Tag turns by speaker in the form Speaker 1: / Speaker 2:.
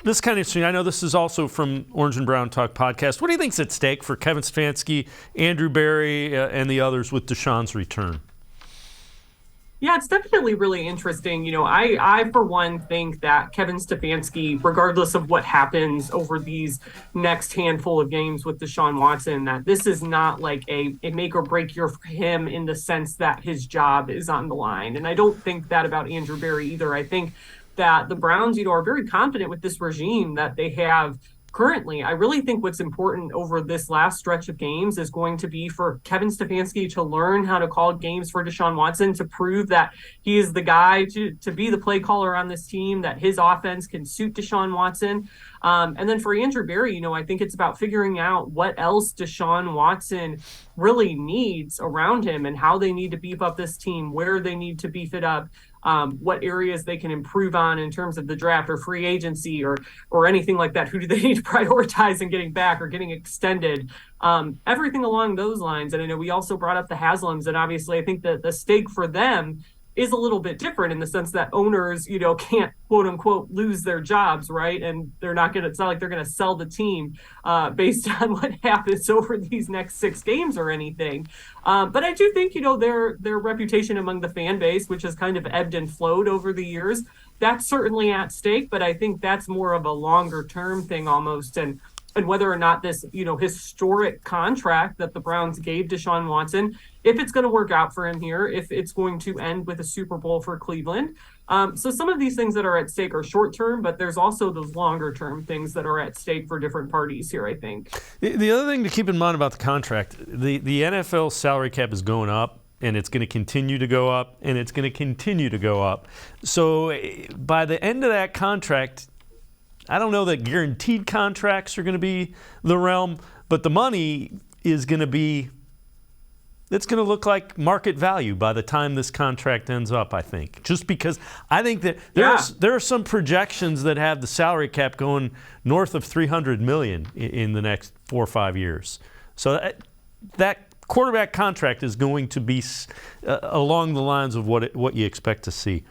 Speaker 1: this is kind of interesting. I know this is also from Orange and Brown Talk podcast. What do you think's at stake for Kevin Stefanski, Andrew Berry, and the others with Deshaun's return?
Speaker 2: Yeah, it's definitely really interesting. I for one think that Kevin Stefanski, regardless of what happens over these next handful of games with Deshaun Watson, that this is not like a make or break year for him in the sense that his job is on the line. And I don't think that about Andrew Berry either. I think that the Browns, are very confident with this regime that they have currently. I really think what's important over this last stretch of games is going to be for Kevin Stefanski to learn how to call games for Deshaun Watson, to prove that he is the guy to be the play caller on this team, that his offense can suit Deshaun Watson. And then for Andrew Berry, I think it's about figuring out what else Deshaun Watson really needs around him and how they need to beef up this team, where they need to beef it up. What areas they can improve on in terms of the draft or free agency or anything like that. Who do they need to prioritize in getting back or getting extended? Everything along those lines. And I know we also brought up the Haslams, and obviously I think that the stake for them is a little bit different in the sense that owners, can't quote unquote lose their jobs, right? And they're not going to, it's not like they're going to sell the team based on what happens over these next 6 games or anything. But I do think, their reputation among the fan base, which has kind of ebbed and flowed over the years, that's certainly at stake. But I think that's more of a longer term thing almost. And whether or not this, historic contract that the Browns gave Deshaun Watson, if it's going to work out for him here, if it's going to end with a Super Bowl for Cleveland. So some of these things that are at stake are short term, but there's also those longer term things that are at stake for different parties here, I think.
Speaker 1: The other thing to keep in mind about the contract, the NFL salary cap is going up. And it's going to continue to go up, and it's going to continue to go up. So by the end of that contract, I don't know that guaranteed contracts are going to be the realm, but the money is going to be, it's going to look like market value by the time this contract ends up, I think. Just because I think that there are some projections that have the salary cap going north of $300 million in the next 4 or 5 years. So that quarterback contract is going to be along the lines of what you expect to see.